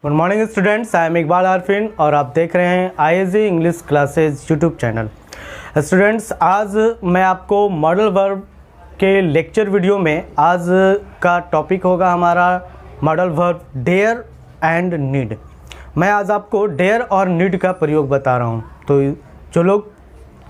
Good morning students, I am Iqbal Arfin और आप देख रहे हैं ISG English classes YouTube channel. Students, आज मैं आपको मॉडल वर्ब के लेक्चर वीडियो में आज का टॉपिक होगा हमारा modal verb dare and need. मैं आज आपको डेयर और नीड का प्रयोग बता रहा हूँ। तो जो लोग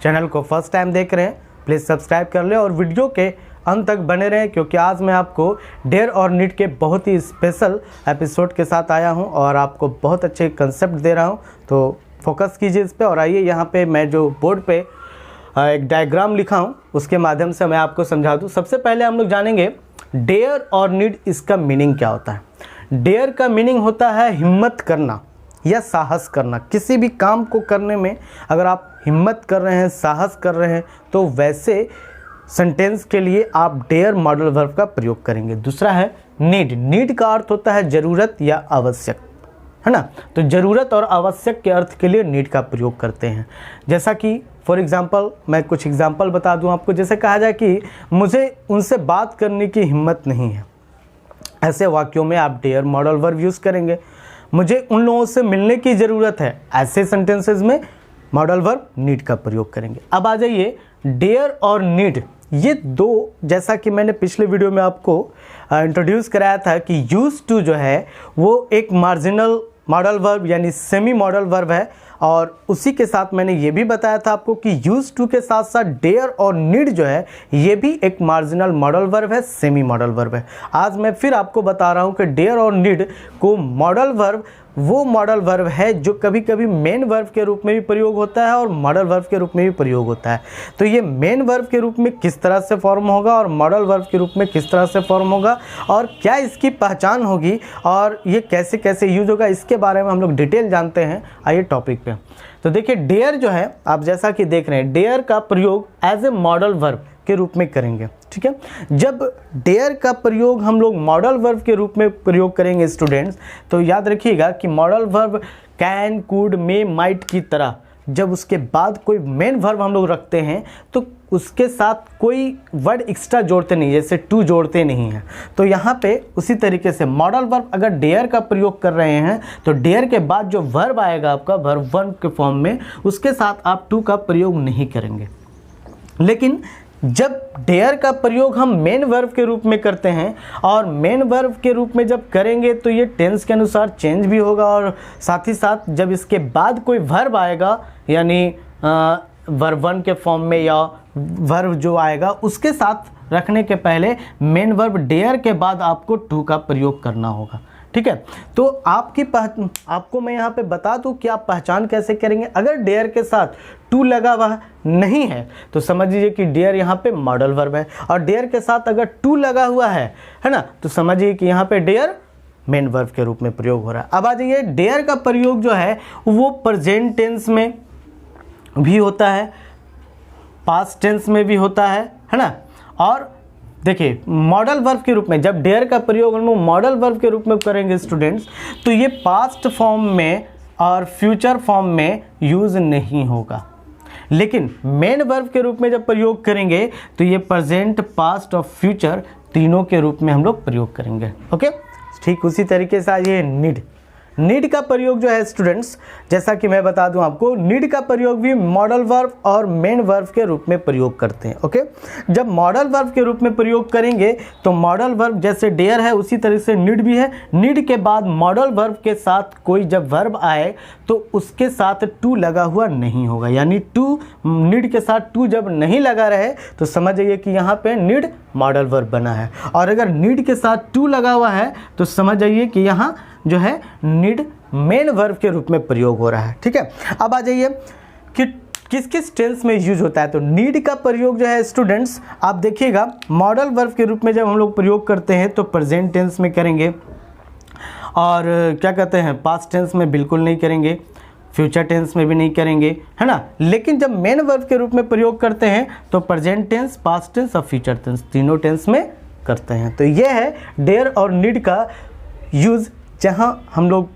चैनल को फर्स्ट टाइम देख रहे हैं प्लीज़ सब्सक्राइब कर लें और वीडियो के अंत तक बने रहें, क्योंकि आज मैं आपको डेयर और नीड के बहुत ही स्पेशल एपिसोड के साथ आया हूं और आपको बहुत अच्छे कंसेप्ट दे रहा हूं। तो फोकस कीजिए इस पे। और आइए यहाँ पे मैं जो बोर्ड पे एक डायग्राम लिखा हूं उसके माध्यम से मैं आपको समझा दूं। सबसे पहले हम लोग जानेंगे डेयर और नीड, इसका मीनिंग क्या होता है। डेयर का मीनिंग होता है हिम्मत करना या साहस करना। किसी भी काम को करने में अगर आप हिम्मत कर रहे हैं, साहस कर रहे हैं, तो वैसे सेंटेंस के लिए आप डेयर मॉडल वर्ब का प्रयोग करेंगे। दूसरा है नीड। नीड का अर्थ होता है ज़रूरत या आवश्यक, है ना। तो ज़रूरत और आवश्यक के अर्थ के लिए नीड का प्रयोग करते हैं। जैसा कि फॉर एग्जांपल मैं कुछ एग्जांपल बता दूं आपको। जैसे कहा जाए कि मुझे उनसे बात करने की हिम्मत नहीं है, ऐसे वाक्यों में आप डेयर मॉडल वर्ब यूज़ करेंगे। मुझे उन लोगों से मिलने की ज़रूरत है, ऐसे सेंटेंसेज में मॉडल वर्ब नीड का प्रयोग करेंगे। अब आ जाइए डेयर और नीड, ये दो, जैसा कि मैंने पिछले वीडियो में आपको इंट्रोड्यूस कराया था कि यूज टू जो है वो एक मार्जिनल मॉडल वर्ब यानी सेमी मॉडल वर्ब है। और उसी के साथ मैंने ये भी बताया था आपको कि यूज टू के साथ साथ डेयर और नीड जो है ये भी एक मार्जिनल मॉडल वर्ब है, सेमी मॉडल वर्ब है। आज मैं फिर आपको बता रहा हूँ कि डेयर और नीड को मॉडल वर्ब वो मॉडल वर्ब है जो कभी कभी मेन वर्ब के रूप में भी प्रयोग होता है और मॉडल वर्ब के रूप में भी प्रयोग होता है। तो ये मेन वर्ब के रूप में किस तरह से फॉर्म होगा और मॉडल वर्ब के रूप में किस तरह से फॉर्म होगा और क्या इसकी पहचान होगी और ये कैसे कैसे यूज होगा, इसके बारे में हम लोग डिटेल जानते हैं। आइए टॉपिक पे। तो देखिए डेयर जो है, आप जैसा कि देख रहे हैं, डेयर का प्रयोग एज ए मॉडल वर्ब के रूप में करेंगे। ठीक है, जब डेयर का प्रयोग हम लोग मॉडल वर्ब के रूप में प्रयोग करेंगे स्टूडेंट्स, तो याद रखिएगा कि modal verb can, could, may, might की तरह जब उसके बाद कोई मेन वर्ब हम लोग रखते हैं तो उसके साथ कोई वर्ड एक्स्ट्रा जोड़ते नहीं, जैसे टू जोड़ते नहीं हैं। तो यहाँ पे उसी तरीके से मॉडल वर्ब अगर डेयर का प्रयोग कर रहे हैं तो डेयर के बाद जो वर्ब आएगा आपका वर्ब वन के फॉर्म में, उसके साथ आप टू का प्रयोग नहीं करेंगे। लेकिन जब डेयर का प्रयोग हम मेन वर्ब के रूप में करते हैं और मेन वर्ब के रूप में जब करेंगे तो ये टेंस के अनुसार चेंज भी होगा और साथ ही साथ जब इसके बाद कोई वर्ब आएगा यानी वर्ब वन के फॉर्म में या वर्ब जो आएगा उसके साथ रखने के पहले मेन वर्ब डेयर के बाद आपको टू का प्रयोग करना होगा। ठीक है, तो आपको मैं यहाँ पे बता दूँ कि आप पहचान कैसे करेंगे। अगर डेयर के साथ टू लगा हुआ नहीं है तो समझ लीजिए कि डेयर यहाँ पे मॉडल वर्ब है, और डेयर के साथ अगर टू लगा हुआ है ना, तो समझिए कि यहाँ पे डेयर मेन वर्ब के रूप में प्रयोग हो रहा है। अब आ जाइए, डेयर का प्रयोग जो है वो प्रेजेंट टेंस में भी होता है, पास्ट टेंस में भी होता है ना। और देखिए मॉडल वर्ब के रूप में जब डेयर का प्रयोग हम लोग मॉडल वर्ब के रूप में करेंगे स्टूडेंट्स, तो ये पास्ट फॉर्म में और फ्यूचर फॉर्म में यूज़ नहीं होगा। लेकिन मेन वर्ब के रूप में जब प्रयोग करेंगे तो ये प्रेजेंट, पास्ट और फ्यूचर तीनों के रूप में हम लोग प्रयोग करेंगे। ओके, ठीक उसी तरीके से आज ये नीड। नीड का प्रयोग जो है स्टूडेंट्स, जैसा कि मैं बता दूं आपको, नीड का प्रयोग भी मॉडल वर्ब और मेन वर्ब के रूप में प्रयोग करते हैं। ओके, जब मॉडल वर्ब के रूप में प्रयोग करेंगे तो मॉडल वर्ब जैसे डेयर है उसी तरह से नीड भी है। नीड के बाद मॉडल वर्ब के साथ कोई जब वर्ब आए तो उसके साथ टू लगा हुआ नहीं होगा, यानी टू, नीड के साथ टू जब नहीं लगा रहे तो समझ जाइए कि यहाँ पे नीड मॉडल वर्ब बना है। और अगर नीड के साथ टू लगा हुआ है तो समझ जाइए कि यहाँ जो है नीड मेन वर्ब के रूप में प्रयोग हो रहा है। ठीक है, अब आ जाइए कि किस किस टेंस में यूज होता है। तो नीड का प्रयोग जो है स्टूडेंट्स, आप देखिएगा मॉडल वर्ब के रूप में जब हम लोग प्रयोग करते हैं तो प्रेजेंट टेंस में करेंगे, और क्या कहते हैं, पास्ट टेंस में बिल्कुल नहीं करेंगे, फ्यूचर टेंस में भी नहीं करेंगे, है ना। लेकिन जब मेन वर्ब के रूप में प्रयोग करते हैं तो प्रेजेंट टेंस, पास्ट टेंस और फ्यूचर टेंस तीनों टेंस में करते हैं। तो ये है डेयर और नीड का यूज़, जहां हम लोग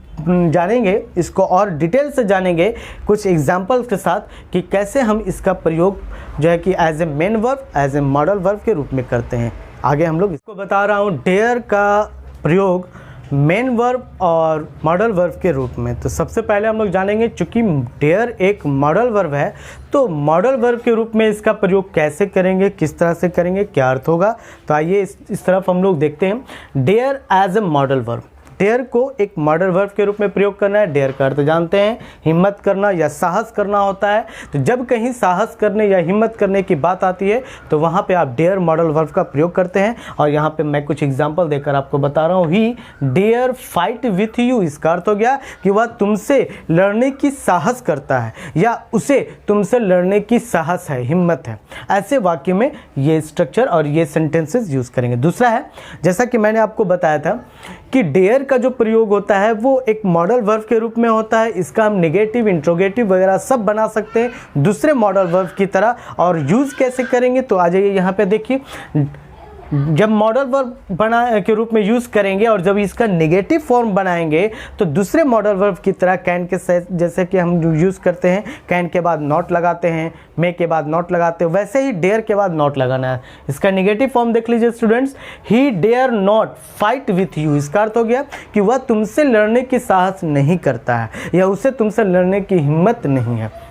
जानेंगे इसको और डिटेल से जानेंगे कुछ एग्जाम्पल्स के साथ कि कैसे हम इसका प्रयोग जो है कि as a main verb, as a modal verb के रूप में करते हैं। आगे हम लोग इसको बता रहा हूँ। डेयर का प्रयोग मेन वर्ब और मॉडल वर्ब के रूप में। तो सबसे पहले हम लोग जानेंगे, चूँकि डेयर एक मॉडल वर्ब है तो मॉडल वर्ब के रूप में इसका प्रयोग कैसे करेंगे, किस तरह से करेंगे, क्या अर्थ होगा। तो आइए इस तरफ हम लोग देखते हैं। Dare as a modal verb, dare को एक मॉडल वर्ब के रूप में प्रयोग करना है। डेयर का अर्थ जानते हैं, हिम्मत करना या साहस करना होता है। तो जब कहीं साहस करने या हिम्मत करने की बात आती है तो वहाँ पे आप डेयर मॉडल वर्ब का प्रयोग करते हैं। और यहाँ पे मैं कुछ एग्जांपल देकर आपको बता रहा हूँ। He dare fight with you, इसका अर्थ हो गया कि वह तुमसे लड़ने की साहस करता है या उसे तुमसे लड़ने की साहस है, हिम्मत है। ऐसे वाक्य में ये स्ट्रक्चर और ये सेंटेंसेस यूज़ करेंगे। दूसरा है, जैसा कि मैंने आपको बताया था कि डेयर का जो प्रयोग होता है वो एक मॉडल वर्ब के रूप में होता है। इसका हम नेगेटिव, इंट्रोगेटिव वगैरह सब बना सकते हैं दूसरे मॉडल वर्ब की तरह। और यूज़ कैसे करेंगे, तो आ जाइए यहाँ पे देखिए। जब मॉडल वर्ब बना के रूप में यूज़ करेंगे और जब इसका नेगेटिव फॉर्म बनाएंगे तो दूसरे मॉडल वर्ब की तरह कैन के जैसे कि हम यूज़ करते हैं, कैन के बाद नॉट लगाते हैं, मे के बाद नॉट लगाते हैं, वैसे ही डेयर के बाद नॉट लगाना है। इसका नेगेटिव फॉर्म देख लीजिए students, he dare not fight with you. इसका अर्थ हो गया कि वह तुमसे लड़ने की साहस नहीं करता है या उसे तुमसे लड़ने की हिम्मत नहीं है।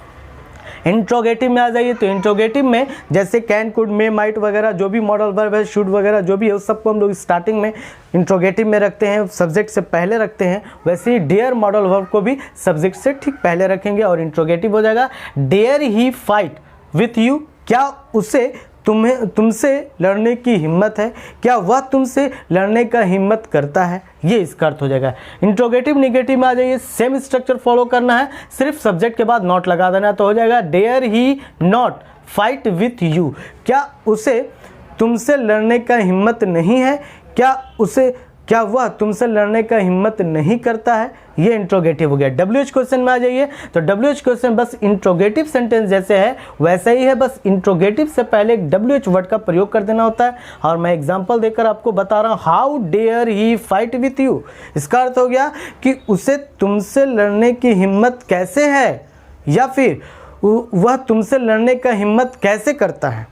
इंट्रोगेटिव में आ जाइए, तो इंट्रोगेटिव में जैसे कैन, कुड, मे, माइट वगैरह जो भी मॉडल वर्ब है, शुड वगैरह जो भी है, उस सबको हम लोग स्टार्टिंग में इंट्रोगेटिव में रखते हैं, सब्जेक्ट से पहले रखते हैं। वैसे ही डेयर मॉडल वर्ब को भी सब्जेक्ट से ठीक पहले रखेंगे और इंट्रोगेटिव हो जाएगा। Dare he fight with you, क्या उसे तुमसे लड़ने की हिम्मत है, क्या वह तुमसे लड़ने का हिम्मत करता है, ये इसका अर्थ हो जाएगा। इंट्रोगेटिव नेगेटिव में आ जाइए, सेम स्ट्रक्चर फॉलो करना है, सिर्फ सब्जेक्ट के बाद नॉट लगा देना, तो हो जाएगा dare he not fight with you, क्या उसे तुमसे लड़ने का हिम्मत नहीं है, क्या वह तुमसे लड़ने का हिम्मत नहीं करता है, ये इंट्रोगेटिव हो गया। WH क्वेश्चन में आ जाइए, तो WH क्वेश्चन बस इंट्रोगेटिव सेंटेंस जैसे है वैसा ही है, बस इंट्रोगेटिव से पहले एक WH वर्ड का प्रयोग कर देना होता है। और मैं एग्जांपल देकर आपको बता रहा हूँ, how dare he fight with you. इसका अर्थ हो गया कि उसे तुमसे लड़ने की हिम्मत कैसे है या फिर वह तुमसे लड़ने का हिम्मत कैसे करता है,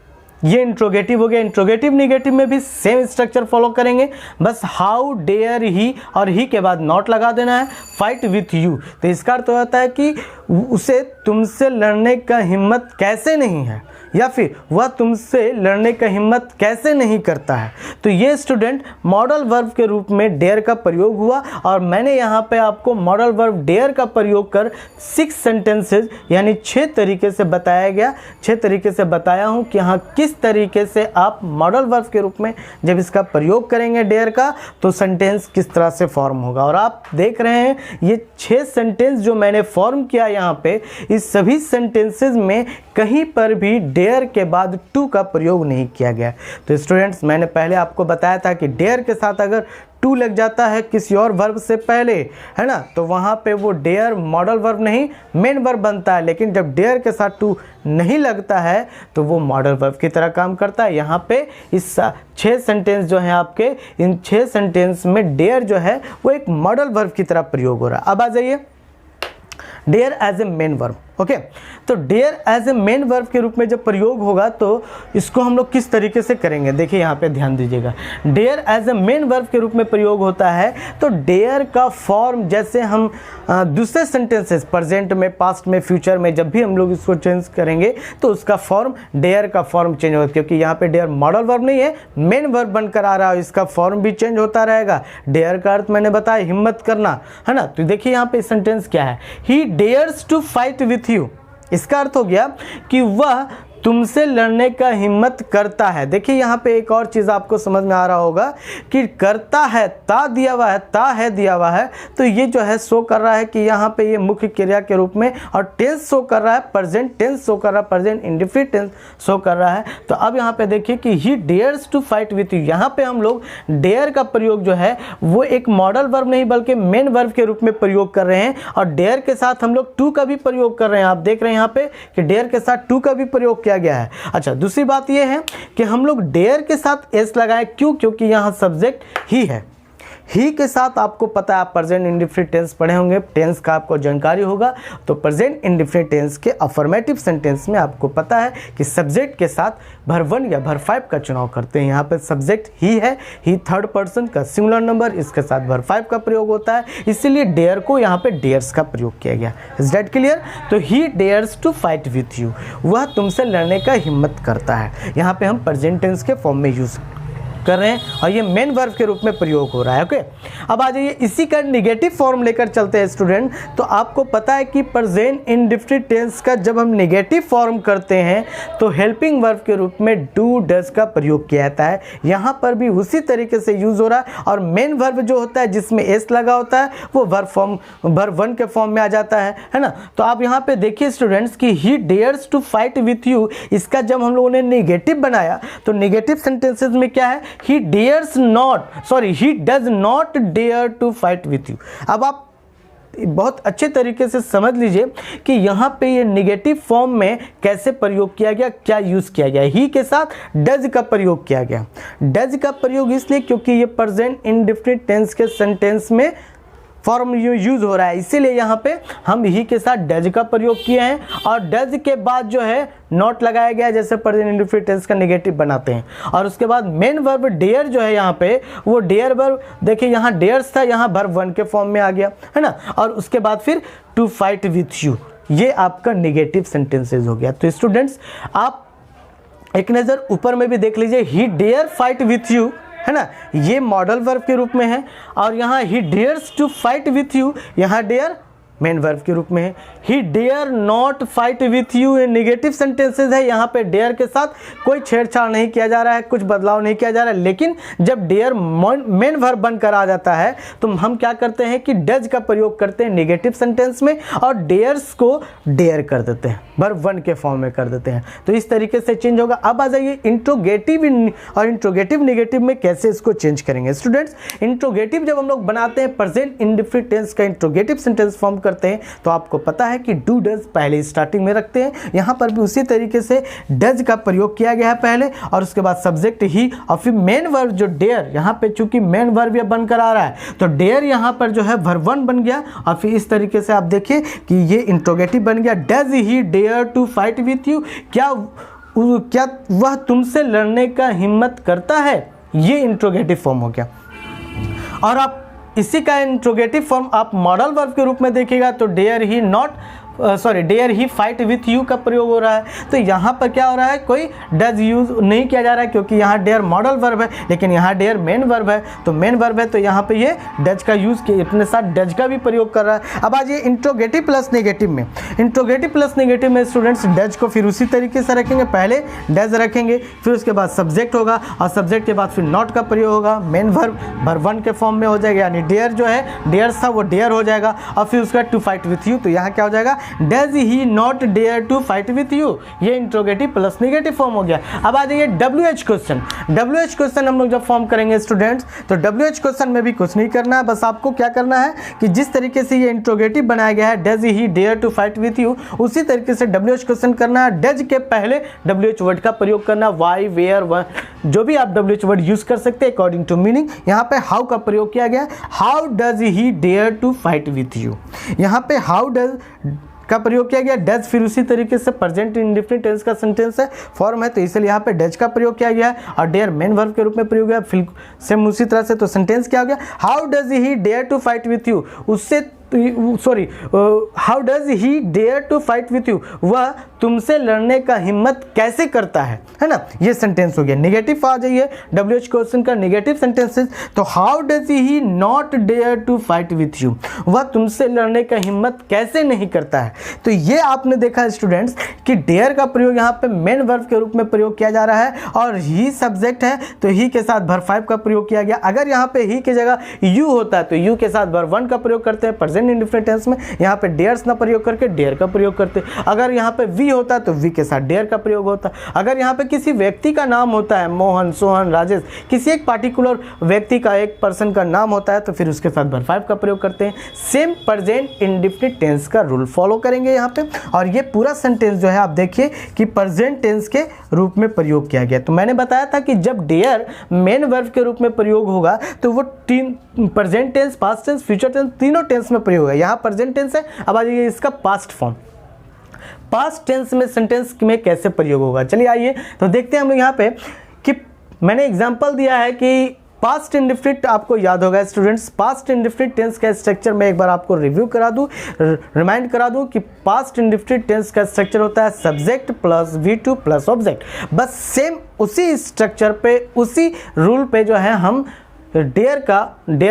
ये इंट्रोगेटिव हो गया। इंट्रोगेटिव नेगेटिव में भी सेम स्ट्रक्चर फॉलो करेंगे, बस हाउ डेयर ही और ही के बाद नॉट लगा देना है, फाइट विथ यू। तो इसका अर्थ होता है कि उसे तुमसे लड़ने का हिम्मत कैसे नहीं है या फिर वह तुमसे लड़ने का हिम्मत कैसे नहीं करता है। तो ये स्टूडेंट मॉडल वर्ब के रूप में डेयर का प्रयोग हुआ और मैंने यहाँ पे आपको मॉडल वर्ब डेयर का प्रयोग कर 6 सेंटेंसेस यानी 6 तरीके से बताया गया, 6 तरीके से बताया हूँ कि हाँ किस तरीके से आप मॉडल वर्ब के रूप में जब इसका प्रयोग करेंगे डेयर का तो सेंटेंस किस तरह से फॉर्म होगा। और आप देख रहे हैं ये 6 सेंटेंस जो मैंने फॉर्म किया यहाँ पे, इस सभी सेंटेंसेस में कहीं पर भी डेयर के बाद टू का प्रयोग नहीं किया गया। तो स्टूडेंट्स मैंने पहले आपको बताया था कि डेयर के साथ अगर टू लग जाता है किसी और वर्ब से पहले, है ना, तो वहाँ पे वो डेयर मॉडल वर्ब नहीं मेन वर्ब बनता है। लेकिन जब डेयर के साथ टू नहीं लगता है तो वो मॉडल वर्ब की तरह काम करता है। यहाँ पे इस 6 सेंटेंस जो हैं आपके, इन 6 सेंटेंस में डेयर जो है वो एक मॉडल वर्ब की तरह प्रयोग हो रहा है। अब आ जाइए dare as a main verb. Okay, तो dare as a main verb के रूप में जब प्रयोग होगा तो इसको हम लोग किस तरीके से करेंगे, देखिए यहाँ पे ध्यान दीजिएगा। Dare as a main verb के रूप में प्रयोग होता है तो डेयर का फॉर्म जैसे हम दूसरे सेंटेंसेस प्रेजेंट में, पास्ट में, फ्यूचर में जब भी हम लोग इसको चेंज करेंगे तो उसका फॉर्म, डेयर का फॉर्म चेंज होगा, क्योंकि यहाँ पे डेयर मॉडल वर्ब नहीं है मेन वर्ब बनकर आ रहा है, इसका फॉर्म भी चेंज होता रहेगा। डेयर का अर्थ मैंने बताया हिम्मत करना, है ना। तो देखिए यहाँ पे सेंटेंस क्या है, he dares to fight with you. इसका अर्थ हो गया कि वह तुमसे लड़ने का हिम्मत करता है। देखिए यहाँ पे एक और चीज़ आपको समझ में आ रहा होगा कि करता है, ता दिया हुआ है, ता है दिया हुआ है, तो ये जो है शो कर रहा है कि यहाँ पे ये मुख्य क्रिया के रूप में, और टेंस शो कर रहा है, प्रेजेंट टेंस शो कर रहा है, प्रेजेंट इंडेफिनिट टेंस शो कर रहा है। तो अब यहाँ पे देखिए कि he dares to fight with you, यहाँ पे हम लोग डेयर का प्रयोग जो है वो एक मॉडल वर्ब नहीं बल्कि मेन वर्ब के रूप में प्रयोग कर रहे हैं, और डेयर के साथ हम लोग टू का भी प्रयोग कर रहे हैं। आप देख रहे हैं यहाँ पे कि डेयर के साथ टू का भी प्रयोग किया गया है। अच्छा, दूसरी बात यह है कि हम लोग डेयर के साथ एस लगाए, क्यों? क्योंकि यहां सब्जेक्ट ही है। ही के साथ आपको पता है, आप प्रेजेंट इंडेफिनिट टेंस पढ़े होंगे, टेंस का आपको जानकारी होगा। तो प्रेजेंट इंडेफिनिट टेंस के अफर्मेटिव सेंटेंस में आपको पता है कि सब्जेक्ट के साथ वर्ब 1 या वर्ब 5 का चुनाव करते हैं। यहाँ पे सब्जेक्ट ही है, ही थर्ड पर्सन का सिंगुलर नंबर, इसके साथ वर्ब 5 का प्रयोग होता है, इसीलिए डेयर को यहाँ पे डेयर्स का प्रयोग किया गया। Is that clear? तो he dares to fight with you, वह तुमसे लड़ने का हिम्मत करता है। यहाँ पे हम प्रेजेंट टेंस के फॉर्म में यूज कर रहे हैं और ये मेन वर्ब के रूप में प्रयोग हो रहा है। ओके, अब आ जाइए इसी का नेगेटिव फॉर्म लेकर चलते हैं स्टूडेंट। तो आपको पता है कि प्रेजेंट इंडेफिनिट टेंस का जब हम नेगेटिव फॉर्म करते हैं तो हेल्पिंग वर्ब के रूप में डू डज का प्रयोग किया जाता है। यहाँ पर भी उसी तरीके से यूज हो रहा है और मेन वर्ब जो होता है जिसमें एस लगा होता है वो वर्ब 1 के फॉर्म में आ जाता है ना। तो आप यहाँ पे देखिए स्टूडेंट्स कि he dares to fight with you, इसका जब हम लोगों ने नेगेटिव बनाया तो नेगेटिव सेंटेंसेस में क्या है, he does not dare to fight with you। अब आप बहुत अच्छे तरीके से समझ लीजिए कि यहाँ पे ये नेगेटिव फॉर्म में कैसे प्रयोग किया गया, क्या यूज किया गया। ही के साथ डज का प्रयोग किया गया। डज का प्रयोग इसलिए क्योंकि ये प्रेजेंट इंडेफिनिट टेंस के सेंटेंस में फॉर्म यूज हो रहा है, इसीलिए यहाँ पे हम ही के साथ डज का प्रयोग किए हैं और डज के बाद जो है नॉट लगाया गया, जैसे प्रेजेंट इंडेफिनिट टेंस का नेगेटिव बनाते हैं। और उसके बाद मेन वर्ब डेयर जो है यहाँ पे, वो डेयर वर्ब देखिए यहाँ डेयर्स था, यहाँ वर्ब 1 के फॉर्म में आ गया है ना। और उसके बाद फिर टू फाइट विथ यू, ये आपका नेगेटिव सेंटेंसेस हो गया। तो स्टूडेंट्स आप एक नज़र ऊपर में भी देख लीजिए, he dare fight with you है ना, ये मॉडल वर्ब के रूप में है। और यहाँ he dares to fight with you, यहाँ डेयर मेन वर्ब के रूप में है। He dare not fight with you, ये नेगेटिव सेंटेंसेस है। यहाँ पे डेयर के साथ कोई छेड़छाड़ नहीं किया जा रहा है, कुछ बदलाव नहीं किया जा रहा है। लेकिन जब डेयर मेन वर्ब बनकर आ जाता है तो हम क्या करते हैं कि डज का प्रयोग करते हैं नेगेटिव सेंटेंस में और डेयर्स को डेयर कर देते हैं, वर्ब 1 के फॉर्म में कर देते हैं। तो इस तरीके से चेंज होगा। अब आ जाइए इंट्रोगेटिव और इंट्रोगेटिव नेगेटिव में कैसे इसको चेंज करेंगे स्टूडेंट्स। इंट्रोगेटिव जब हम लोग बनाते हैं, प्रेजेंट इंडेफिनिट टेंस का इंट्रोगेटिव सेंटेंस फॉर्म करते हैं तो आपको पता है कि डू डज पहले स्टार्टिंग में रखते हैं। यहां पर भी उसी तरीके से डज का प्रयोग किया गया है पहले और उसके बाद सब्जेक्ट ही और फिर मेन वर्ब जो डेयर, यहां पे चूंकि मेन वर्ब ये बनकर आ रहा है तो डेयर यहां पर जो है वर्ब 1 बन गया। और फिर इस तरीके से आप देखिए कि ये इंट्रोगेटिव बन गया। Does he dare to fight with you, क्या वह तुमसे लड़ने का हिम्मत करता है, ये इंट्रोगेटिव फॉर्म हो गया। और आप इसी का इंट्रोगेटिव फॉर्म आप मॉडल वर्ब के रूप में देखिएगा तो dare he fight with you का प्रयोग हो रहा है। तो यहाँ पर क्या हो रहा है, कोई डज यूज नहीं किया जा रहा है क्योंकि यहाँ डेयर मॉडल वर्ब है, लेकिन यहाँ डेयर मेन वर्ब है। तो मेन वर्ब है तो यहाँ पे ये डज का यूज किया, अपने साथ डज का भी प्रयोग कर रहा है। अब आज ये इंट्रोगेटिव प्लस नेगेटिव में, इंट्रोगेटिव प्लस नेगेटिव में स्टूडेंट्स डज को फिर उसी तरीके से रखेंगे, पहले डज रखेंगे, फिर उसके बाद सब्जेक्ट होगा और सब्जेक्ट के बाद फिर नॉट का प्रयोग होगा। मेन वर्ब 1 के फॉर्म में हो जाएगा, यानी डेयर जो है डेयर्स था वो डेयर हो जाएगा और फिर उसका टू फाइट विथ यू। तो यहाँ क्या हो जाएगा, does he not dare to fight with you, ये इंट्रोगेटिव प्लस नेगेटिव फॉर्म हो गया। अब आ जाइए WH क्वेश्चन। WH क्वेश्चन हम लोग जब फॉर्म करेंगे स्टूडेंट्स तो WH क्वेश्चन में भी कुछ नहीं करना है, बस आपको क्या करना है कि जिस तरीके से ये इंट्रोगेटिव बनाया गया है does he dare to fight with you, उसी तरीके से WH क्वेश्चन करना है। डज के पहले WH वर्ड का प्रयोग करना, वाई वेयर जो भी आप WH वर्ड यूज कर सकते हैं अकॉर्डिंग टू मीनिंग। यहाँ पे हाउ का प्रयोग किया गया, how does he dare to fight with you, यहाँ पे हाउ डज का प्रयोग किया गया। डज फिर उसी तरीके से प्रेजेंट इंडेफिनिट टेंस का सेंटेंस है, फॉर्म है, तो इसलिए यहाँ पे डज का प्रयोग किया गया है और डेयर मेन वर्ब के रूप में प्रयोग किया। फिर सेम उसी तरह से तो सेंटेंस क्या हो गया, how does he dare to fight with you, उससे how does he dare to fight with you, वह तुमसे लड़ने का हिम्मत कैसे करता है ना, ये सेंटेंस हो गया। नेगेटिव आ जाइए WH क्वेश्चन का नेगेटिव सेंटेंसेस, तो how does he not dare to fight with you, वह तुमसे लड़ने का हिम्मत कैसे नहीं करता है। तो ये आपने देखा स्टूडेंट्स कि डेयर का प्रयोग यहाँ पे मेन वर्ब के रूप में प्रयोग किया जा रहा है और ही सब्जेक्ट है तो ही के साथ वर्ब 5 का प्रयोग किया गया। अगर यहाँ पे ही की जगह यू होता है तो यू के साथ वर्ब 1 का प्रयोग करते हैं, प्रेजेंट इंडेफिनिट टेंस में यहाँ पे डेयर्स ना प्रयोग करके डेयर का प्रयोग करते। अगर यहाँ पे वी होता तो वी के साथ डेयर का प्रयोग होता। अगर यहाँ पे किसी व्यक्ति का नाम होता है, मोहन, सोहन, राजेश, किसी एक पार्टिकुलर व्यक्ति का, एक पर्सन का नाम होता है, तो फिर उसके साथ वर्ब 5 का प्रयोग करते हैं। सेम प्रेजेंट इंडेफिनिट टेंस का रूल फॉलो करेंगे यहाँ पे। और ये पूरा सेंटेंस जो है आप देखिए कि प्रेजेंट टेंस के रूप में प्रयोग किया गया। तो मैंने बताया था कि जब डेयर मेन वर्ब के रूप में प्रयोग होगा तो वो तीन present tense, past tense, future tense, तीनों टेंस में प्रयोग होगा। यहाँ प्रेजेंट टेंस है, अब आ जाइए इसका पास्ट फॉर्म। पास्ट टेंस में सेंटेंस में कैसे प्रयोग होगा, चलिए आइए तो देखते हैं हम लोग यहाँ पे कि मैंने एग्जांपल दिया है कि पास्ट इंडेफिनिट आपको याद होगा स्टूडेंट्स। पास्ट इंडेफिनिट टेंस का स्ट्रक्चर मैं एक बार आपको रिव्यू करा दूं, रिमाइंड करा दूं कि पास्ट इंडेफिनिट टेंस का स्ट्रक्चर होता है subject plus V2 plus object. बस सेम उसी स्ट्रक्चर पे, उसी रूल पे जो है हम डेयर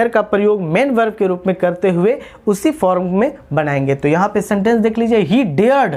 का प्रयोग मेन वर्ब के रूप में करते हुए उसी फॉर्म में बनाएंगे। तो यहाँ पे सेंटेंस देख लीजिए, he dared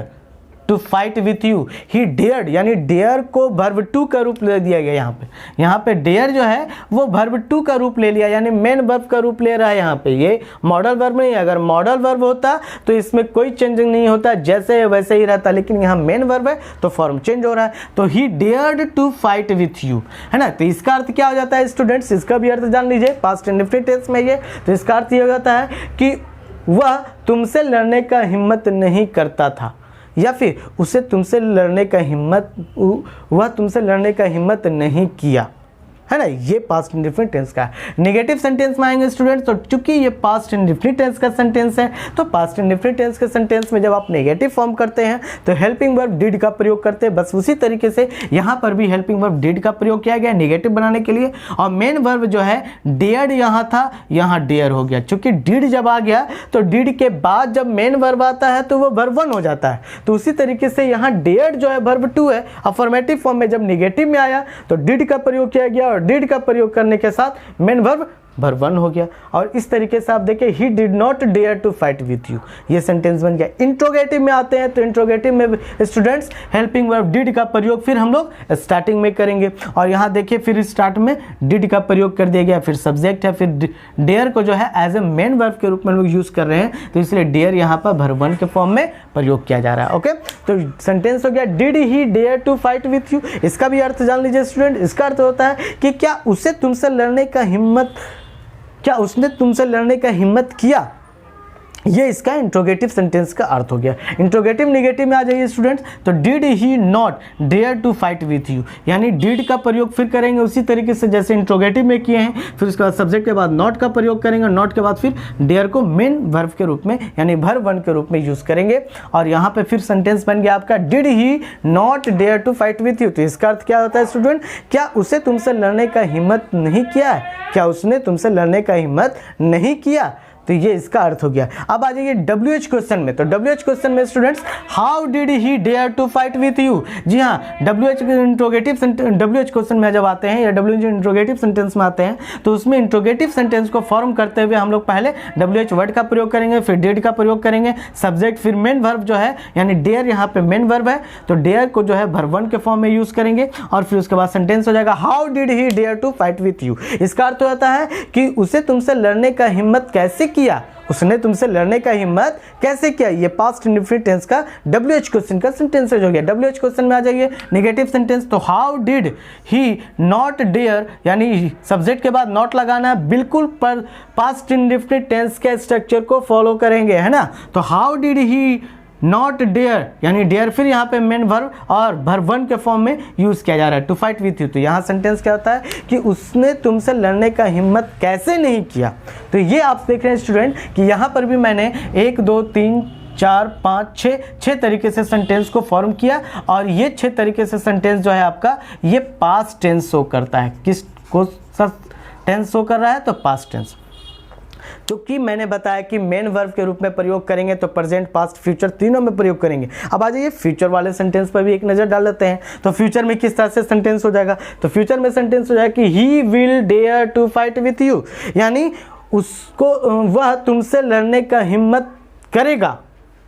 to fight with you. He dared यानी डेयर को वर्ब 2 का रूप ले दिया गया यहाँ पे डेयर जो है वो वर्ब 2 का रूप ले लिया, यानी मेन वर्ब का रूप ले रहा है यहाँ पे। ये मॉडल वर्ब नहीं है। अगर मॉडल वर्ब होता तो इसमें कोई चेंजिंग नहीं होता, जैसे है वैसे ही रहता, लेकिन यहाँ मेन वर्ब है तो फॉर्म चेंज हो रहा है। तो he dared to fight with you, है ना। तो इसका अर्थ क्या हो जाता है स्टूडेंट्स, इसका भी अर्थ जान लीजिए। पास्ट इंडेफिनिट टेंस में ये, तो इसका अर्थ ये हो जाता है कि वह तुमसे लड़ने का हिम्मत नहीं करता था, या फिर वह तुमसे लड़ने का हिम्मत नहीं किया, है ना। ये पास्ट इंडेफिनिट टेंस का है। नेगेटिव सेंटेंस में आएंगे स्टूडेंट्स, तो चूंकि ये पास्ट इंडेफिनिट टेंस का सेंटेंस है तो पास्ट इंडेफिनिट टेंस के सेंटेंस में जब आप नेगेटिव फॉर्म करते हैं तो हेल्पिंग वर्ब डिड का प्रयोग करते हैं। बस उसी तरीके से यहाँ पर भी हेल्पिंग वर्ब डिड का प्रयोग किया गया नेगेटिव बनाने के लिए। और मेन वर्ब जो है डेयर्ड यहाँ था, यहाँ डेयर हो गया। चूंकि डिड जब आ गया तो डिड के बाद जब मेन वर्ब आता है तो वो वर्ब 1 हो जाता है। तो उसी तरीके से यहाँ डेयर्ड जो है वर्ब 2 है, अफर्मेटिव फॉर्म में जब नेगेटिव में आया तो डिड का प्रयोग किया गया, और डिड का प्रयोग करने के साथ मेन वर्ब वर्ब 1 हो गया। और इस तरीके से आप देखिए, he did not dare to fight with you, ये सेंटेंस बन गया। इंट्रोगेटिव में आते हैं तो इंट्रोगेटिव में स्टूडेंट्स हेल्पिंग वर्ब डिड का प्रयोग फिर हम लोग स्टार्टिंग में करेंगे। और यहाँ देखिए फिर स्टार्ट में डिड का प्रयोग कर दिया गया, फिर सब्जेक्ट है, फिर डेयर को जो है एज ए मेन वर्ब के रूप में लोग यूज कर रहे हैं, तो इसलिए डेयर यहाँ पर वर्ब 1 के फॉर्म में प्रयोग किया जा रहा है। ओके, तो सेंटेंस हो गया did he dare to fight with you. इसका भी अर्थ जान लीजिए स्टूडेंट। इसका अर्थ होता है कि क्या उसने तुमसे लड़ने का हिम्मत किया। ये इसका इंट्रोगेटिव सेंटेंस का अर्थ हो गया। इंट्रोगेटिव नेगेटिव में आ जाइए स्टूडेंट्स, तो did he not dare to fight with you, यानी डिड का प्रयोग फिर करेंगे उसी तरीके से जैसे इंट्रोगेटिव में किए हैं। फिर उसके बाद सब्जेक्ट के बाद नॉट का प्रयोग करेंगे, नॉट के बाद फिर डेयर को मेन वर्ब के रूप में यानी वर्ब 1 के रूप में यूज करेंगे। और यहाँ पे फिर सेंटेंस बन गया आपका did he not dare to fight with you. तो इसका अर्थ क्या होता है स्टूडेंट, क्या उसे तुमसे लड़ने का हिम्मत नहीं किया है, क्या उसने तुमसे लड़ने का हिम्मत नहीं किया। तो ये इसका अर्थ हो गया। अब आ जाइए WH क्वेश्चन में। तो WH क्वेश्चन में students how did he dare to fight with you. जी हाँ, WH क्वेश्चन में जब आते हैं या WH इंट्रोगेटिव सेंटेंस में आते हैं तो उसमें इंट्रोगेटिव सेंटेंस को फॉर्म करते हुए हम लोग पहले WH वर्ड का प्रयोग करेंगे, फिर डिड का प्रयोग करेंगे, सब्जेक्ट, फिर मेन वर्ब जो है यानी डेयर, यहाँ पे मेन वर्ब है तो डेयर को जो है वर्ब 1 के फॉर्म में यूज करेंगे। और फिर उसके बाद सेंटेंस हो जाएगा how did he dare to fight with you. इसका अर्थ होता है कि उसे तुमसे लड़ने का हिम्मत कैसे किया, उसने तुमसे लड़ने का हिम्मत कैसे किया। ये पास्ट इंडेफिनिट टेंस का WH क्वेश्चन का सेंटेंस हो गया। WH क्वेश्चन में आ जाइए नेगेटिव सेंटेंस, तो how did he not dare, यानी सब्जेक्ट के बाद नॉट लगाना है, बिल्कुल पर पास्ट इंडेफिनिट टेंस के स्ट्रक्चर को फॉलो करेंगे, है ना। तो how did he not dare, यानी डेयर फिर यहाँ पे मेन वर्ब और वर्ब 1 के फॉर्म में यूज किया जा रहा है टू फाइट विथ यू। तो यहाँ सेंटेंस क्या होता है कि उसने तुमसे लड़ने का हिम्मत कैसे नहीं किया। तो ये आप देख रहे हैं स्टूडेंट कि यहाँ पर भी मैंने 1 2 3 4 5 6 तरीके से सेंटेंस को फॉर्म किया। और ये 6 तरीके से सेंटेंस जो है आपका ये पास्ट टेंस शो करता है। किस को टेंस शो कर रहा है, तो पास्ट टेंस। क्योंकि मैंने बताया कि मेन वर्ब के रूप में प्रयोग करेंगे तो प्रेजेंट, पास्ट, फ्यूचर तीनों में प्रयोग करेंगे। अब आ जाइए फ्यूचर वाले सेंटेंस पर भी एक नज़र डाल लेते हैं। तो फ्यूचर में किस तरह से सेंटेंस हो जाएगा, तो फ्यूचर में सेंटेंस हो जाएगा कि he will dare to fight with you, यानी उसको वह तुमसे लड़ने का हिम्मत करेगा,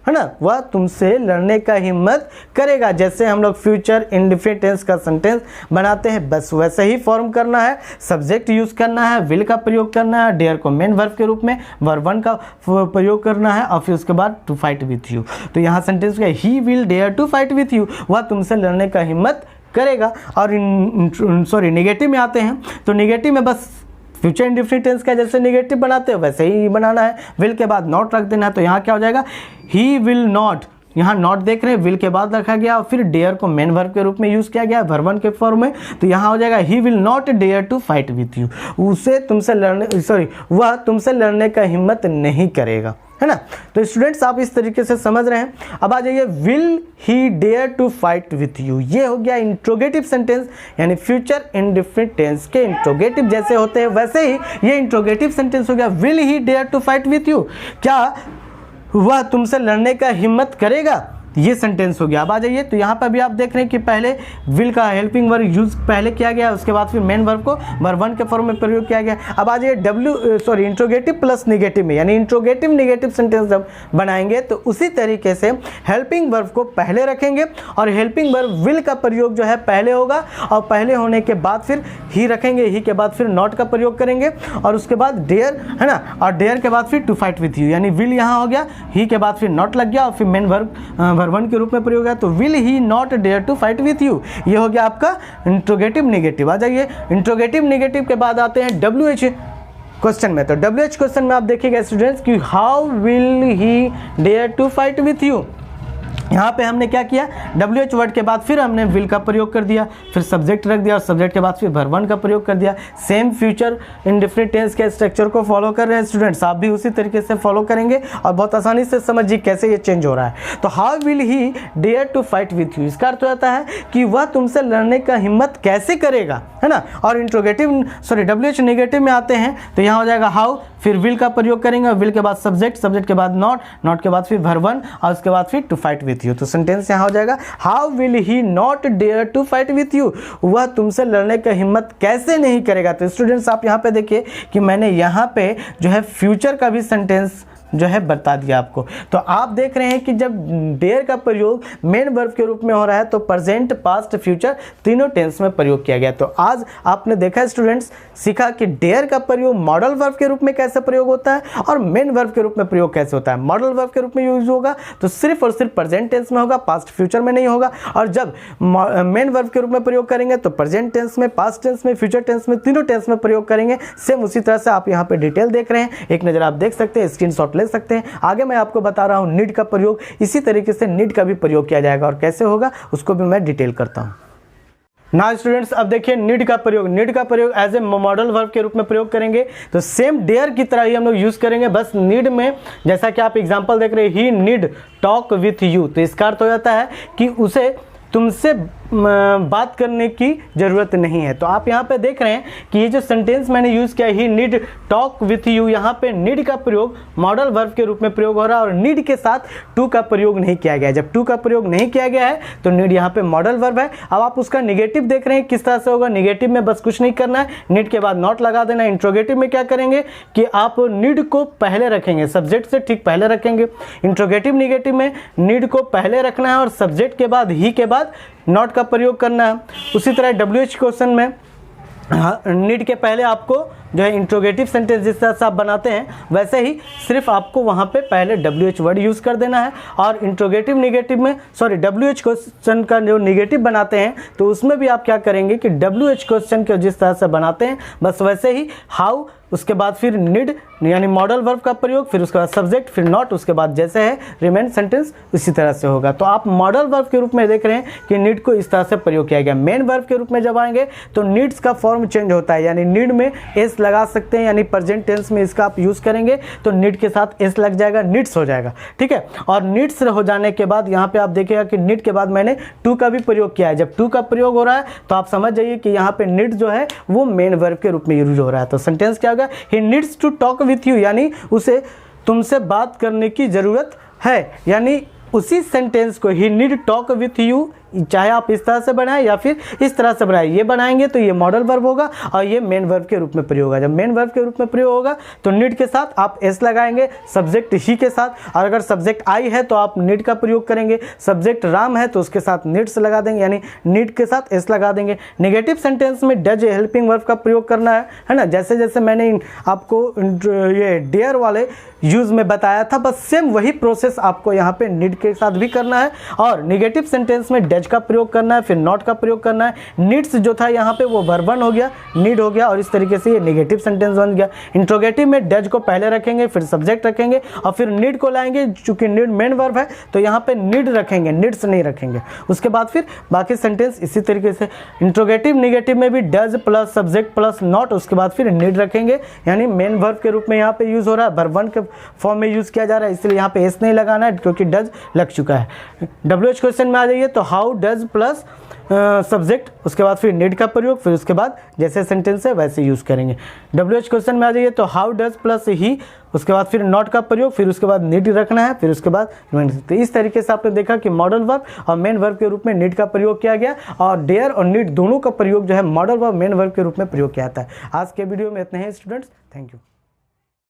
है ना, वह तुमसे लड़ने का हिम्मत करेगा। जैसे हम लोग फ्यूचर इंडेफिनिट टेंस का सेंटेंस बनाते हैं, बस वैसे ही फॉर्म करना है। सब्जेक्ट यूज करना है, विल का प्रयोग करना है, डेयर को मेन वर्ब के रूप में, वर्ब वन का प्रयोग करना है, और फिर उसके बाद टू फाइट विथ यू। तो यहाँ सेंटेंस क्या है, he will dare to fight with you, वह तुमसे लड़ने का हिम्मत करेगा। और नेगेटिव में आते हैं, तो नेगेटिव में बस फ्यूचर इंडेफिनिट टेंस का जैसे नेगेटिव बनाते हो वैसे ही बनाना है। विल के बाद नॉट रख देना है, तो यहाँ क्या हो जाएगा, ही विल नॉट, यहाँ नॉट देख रहे हैं, विल के बाद रखा गया और फिर डेयर को मेन वर्ब के रूप में यूज किया गया वर्ब वन के फॉर्म में। तो यहाँ हो जाएगा he will not dare to fight with you, वह तुमसे लड़ने का हिम्मत नहीं करेगा, है ना। तो स्टूडेंट्स आप इस तरीके से समझ रहे हैं। अब आ जाइए, will he dare to fight with you, ये हो गया इंट्रोगेटिव सेंटेंस, यानी फ्यूचर इंडेफिनिट टेंस के इंट्रोगेटिव जैसे होते हैं वैसे ही ये इंट्रोगेटिव सेंटेंस हो गया। Will he dare to fight with you, क्या वह तुमसे लड़ने का हिम्मत करेगा, ये सेंटेंस हो गया। अब आ जाइए, तो यहाँ पर भी आप देख रहे हैं कि पहले विल का हेल्पिंग वर्ब यूज पहले किया गया, उसके बाद फिर मेन वर्ब को वर्ब वन के फॉर्म में प्रयोग किया गया। अब आ जाइए इंट्रोगेटिव प्लस नेगेटिव में, यानी इंट्रोगेटिव नेगेटिव सेंटेंस जब बनाएंगे तो उसी तरीके से हेल्पिंग वर्ब को पहले रखेंगे और हेल्पिंग वर्ब विल का प्रयोग जो है पहले होगा, और पहले होने के बाद फिर ही रखेंगे, ही के बाद फिर नॉट का प्रयोग करेंगे, और उसके बाद डेयर, है ना, और डेयर के बाद फिर टू फाइट विथ यू, यानी विल यहाँ हो गया, ही के बाद फिर नॉट लग गया और फिर मेन वर्ब वर्ब वन के रूप में प्रयोग है, तो will he not dare to fight with you, ये हो गया आपका इंट्रोगेटिव नेगेटिव। आ जाइए, इंट्रोगेटिव नेगेटिव के बाद आते हैं WH क्वेश्चन में। तो WH क्वेश्चन में आप देखिएगा स्टूडेंट्स कि how will he dare to fight with you, यहाँ पे हमने क्या किया, WH वर्ड के बाद फिर हमने विल का प्रयोग कर दिया, फिर सब्जेक्ट रख दिया और सब्जेक्ट के बाद फिर वर्ब वन का प्रयोग कर दिया। सेम फ्यूचर इंडेफिनिट टेंस के स्ट्रक्चर को फॉलो कर रहे हैं स्टूडेंट्स, आप भी उसी तरीके से फॉलो करेंगे और बहुत आसानी से समझिए कैसे ये चेंज हो रहा है। तो how will he dare to fight with you, इसका अर्थ होता है कि वह तुमसे लड़ने का हिम्मत कैसे करेगा, है ना। और WH नेगेटिव में आते हैं, तो यहाँ हो जाएगा हाउ, फिर विल का प्रयोग करेंगे, विल के बाद सब्जेक्ट, सब्जेक्ट के बाद नॉट, नॉट के बाद फिर वर्ब वन और उसके बाद फिर टू फाइट विथ यू। तो सेंटेंस यहाँ हो जाएगा how will he not dare to fight with you, वह तुमसे लड़ने का हिम्मत कैसे नहीं करेगा। तो स्टूडेंट्स आप यहाँ पे देखिए कि मैंने यहाँ पे जो है फ्यूचर का भी सेंटेंस जो है बता दिया आपको। तो आप देख रहे हैं कि जब डेयर का प्रयोग मेन वर्ब के रूप में हो रहा है तो प्रेजेंट, पास्ट, फ्यूचर तीनों टेंस में प्रयोग किया गया। तो आज आपने देखा स्टूडेंट्स, सीखा कि डेयर का प्रयोग मॉडल वर्ब के रूप में कैसे प्रयोग होता है और मेन वर्ब के रूप में प्रयोग कैसे होता है। मॉडल वर्ब के रूप में यूज होगा तो सिर्फ और सिर्फ प्रेजेंट टेंस में होगा, पास्ट फ्यूचर में नहीं होगा। और जब मेन वर्ब के रूप में प्रयोग करेंगे तो प्रेजेंट टेंस में, पास्ट टेंस में, फ्यूचर टेंस में, तीनों टेंस में प्रयोग करेंगे। सेम उसी तरह से आप यहाँ पे डिटेल देख रहे हैं, एक नज़र आप देख सकते हैं, स्क्रीनशॉट ले सकते हैं। आगे मैं आपको बता रहा हूं नीड का प्रयोग, इसी तरीके से नीड का भी प्रयोग किया जाएगा और कैसे होगा उसको भी मैं डिटेल करता हूं। ना स्टूडेंट्स अब देखिए नीड का प्रयोग एज ए मॉडल वर्ब के रूप में प्रयोग करेंगे। तो सेम डेयर की तरह ही हम लोग यूज करेंगे, बस नीड में जैसा कि आप एग्जांपल देख रहे हैं, ही नीड टॉक विथ यू, तो इसका अर्थ हो जाता है कि उसे तुमसे बात करने की ज़रूरत नहीं है। तो आप यहाँ पे देख रहे हैं कि ये जो सेंटेंस मैंने यूज़ किया, ही नीड टॉक विथ यू, यहाँ पे नीड का प्रयोग मॉडल वर्ब के रूप में प्रयोग हो रहा है और नीड के साथ टू का प्रयोग नहीं किया गया है। जब टू का प्रयोग नहीं किया गया है तो नीड यहाँ पे मॉडल वर्ब है। अब आप उसका निगेटिव देख रहे हैं किस तरह से होगा। निगेटिव में बस कुछ नहीं करना है, नीड के बाद नॉट लगा देना। इंट्रोगेटिव में क्या करेंगे कि आप नीड को पहले रखेंगे, सब्जेक्ट से ठीक पहले रखेंगे। इंट्रोगेटिव निगेटिव में नीड को पहले रखना है और सब्जेक्ट के बाद, ही के बाद नॉट का प्रयोग करना है। उसी तरह WH क्वेश्चन में नीड के पहले आपको जो है इंट्रोगेटिव सेंटेंस जिस तरह से आप बनाते हैं वैसे ही सिर्फ आपको वहाँ पे पहले WH वर्ड यूज़ कर देना है। और इंट्रोगेटिव निगेटिव में WH क्वेश्चन का जो निगेटिव बनाते हैं तो उसमें भी आप क्या करेंगे कि WH क्वेश्चन को जिस तरह से बनाते हैं बस वैसे ही हाउ, उसके बाद फिर नीड यानी मॉडल वर्ब का प्रयोग, फिर उसके बाद सब्जेक्ट, फिर नॉट, उसके बाद जैसे है रिमेन सेंटेंस इसी तरह से होगा। तो आप मॉडल वर्ब के रूप में देख रहे हैं कि नीड को इस तरह से प्रयोग किया गया। मेन वर्ब के रूप में जब आएंगे तो नीड्स का फॉर्म चेंज होता है, यानी नीड में एस लगा सकते हैं, यानी प्रेजेंट टेंस में इसका आप यूज़ करेंगे तो नीड के साथ एस लग जाएगा, नीड्स हो जाएगा, ठीक है। और नीड्स हो जाने के बाद यहाँ पे आप देखिएगा कि नीड के बाद मैंने टू का भी प्रयोग किया है। जब टू का प्रयोग हो रहा है तो आप समझ जाइए कि यहाँ पे नीड जो है वो मेन वर्ब के रूप में यूज हो रहा है। तो सेंटेंस क्या होगा, he needs to talk with you, यानी उसे तुमसे बात करने की जरूरत है। यानी उसी सेंटेंस को ही नीड टॉक विथ यू चाहे आप इस तरह से बनाएं या फिर इस तरह से बनाएं, ये बनाएंगे तो ये मॉडल वर्ब होगा और ये मेन वर्ब के रूप में प्रयोग होगा। जब मेन वर्ब के रूप में प्रयोग होगा तो नीड के साथ आप एस लगाएंगे, सब्जेक्ट ही के साथ, और अगर सब्जेक्ट आई है तो आप नीड का प्रयोग करेंगे, सब्जेक्ट राम है तो उसके साथ नीड्स लगा देंगे, यानी नीड के साथ एस लगा देंगे। नेगेटिव सेंटेंस में डज हेल्पिंग वर्ब का प्रयोग करना है ना, जैसे जैसे मैंने आपको ये डेयर वाले यूज में बताया था, बस सेम वही प्रोसेस आपको यहाँ पे नीड के साथ भी करना है। और नेगेटिव सेंटेंस में डज का प्रयोग करना है, फिर नॉट का प्रयोग करना है। नीड्स जो था यहाँ पे वो वर्ब 1 हो गया, नीड हो गया, और इस तरीके से ये नेगेटिव सेंटेंस बन गया। इंट्रोगेटिव में डज को पहले रखेंगे, फिर सब्जेक्ट रखेंगे और फिर नीड को लाएंगे। चूंकि नीड मेन वर्ब है तो यहाँ पे नीड रखेंगे, नीड्स नहीं रखेंगे। उसके बाद फिर बाकी सेंटेंस इसी तरीके से। इंट्रोगेटिव नेगेटिव में भी does plus subject plus not, उसके बाद फिर नीड रखेंगे, यानी मेन वर्ब के रूप में यहाँ पे यूज हो रहा है, वर्ब 1 के फॉर्म में यूज किया जा रहा है, इसलिए यहाँ पे एस नहीं लगाना है क्योंकि डज लग चुका है। WH क्वेश्चन में आ जाइए तो हाउ डज प्लस सब्जेक्ट, उसके बाद फिर नीड का प्रयोग, फिर उसके बाद जैसे सेंटेंस है वैसे यूज करेंगे। WH क्वेश्चन में आ जाइए तो हाउ डज प्लस ही, उसके बाद फिर नॉट का प्रयोग, फिर उसके बाद नीड रखना है, फिर उसके बाद। तो इस तरीके से आपने देखा कि मॉडल वर्ब और मेन वर्ब के रूप में नीड का प्रयोग किया गया, और डेयर और नीड दोनों का प्रयोग जो है मॉडल वर्ब मेन वर्ब के रूप में प्रयोग किया जाता है। आज के वीडियो में इतने ही स्टूडेंट्स, थैंक यू।